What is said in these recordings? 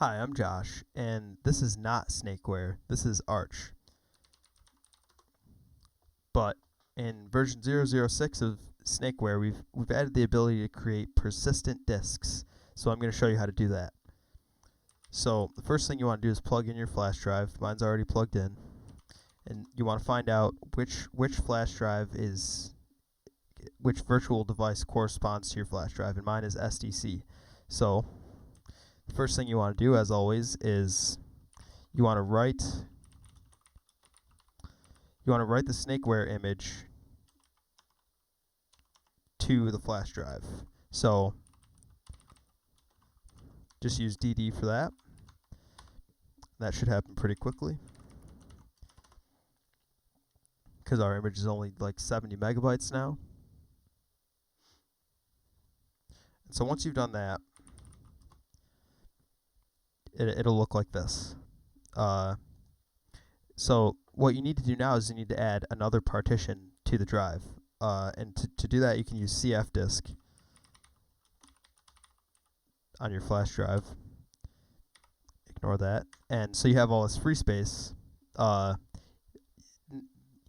Hi, I'm Josh, and this is not snakeware, this is Arch. But in version 0.0.6 of snakeware, we've added the ability to create persistent disks. So I'm going to show you how to do that. So the first thing you want to do is plug in your flash drive. Mine's already plugged in. And you want to find out which flash drive is, which virtual device corresponds to your flash drive, and mine is SDC. So the first thing you want to do, as always, is you want to write the snakeware image to the flash drive. So just use DD for that. That should happen pretty quickly, because our image is only like 70 megabytes now. And so once you've done that, it'll look like this. So what you need to do now is you need to add another partition to the drive. And to do that, you can use CF disk on your flash drive. Ignore that. And so you have all this free space.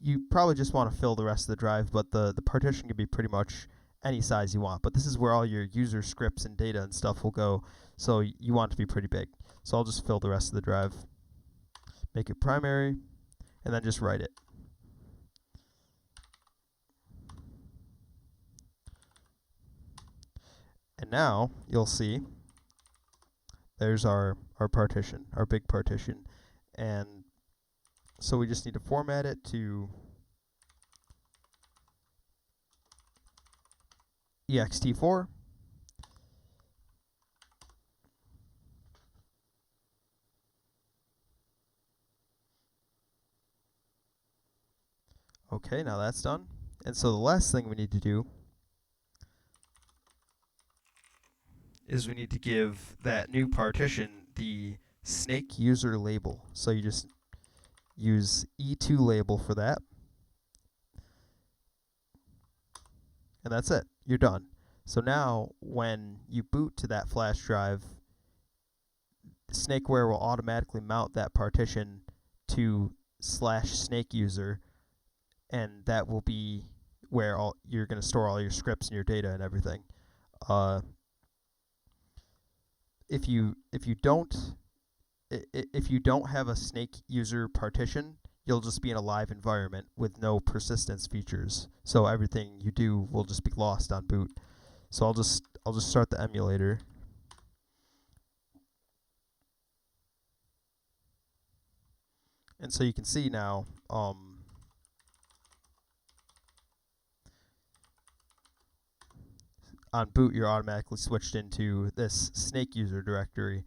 You probably just want to fill the rest of the drive, but the partition can be pretty much any size you want. But this is where all your user scripts and data and stuff will go, so you want it to be pretty big. So I'll just fill the rest of the drive, make it primary, and then just write it. And now you'll see there's our partition, our big partition. And so we just need to format it to ext4. Okay, now that's done. And so the last thing we need to do is we need to give that new partition the snake user label. So you just use E2 label for that. And that's it. You're done. So now when you boot to that flash drive, snakeware will automatically mount that partition to /snakeuser, and that will be where you're going to store all your scripts and your data and everything. If you don't have a snake user partition, you'll just be in a live environment with no persistence features. So everything you do will just be lost on boot. So I'll just start the emulator. And so you can see now on boot, you're automatically switched into this snake user directory,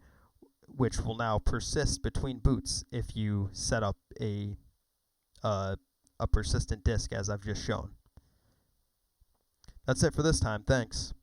which will now persist between boots if you set up a persistent disk, as I've just shown. That's it for this time. Thanks.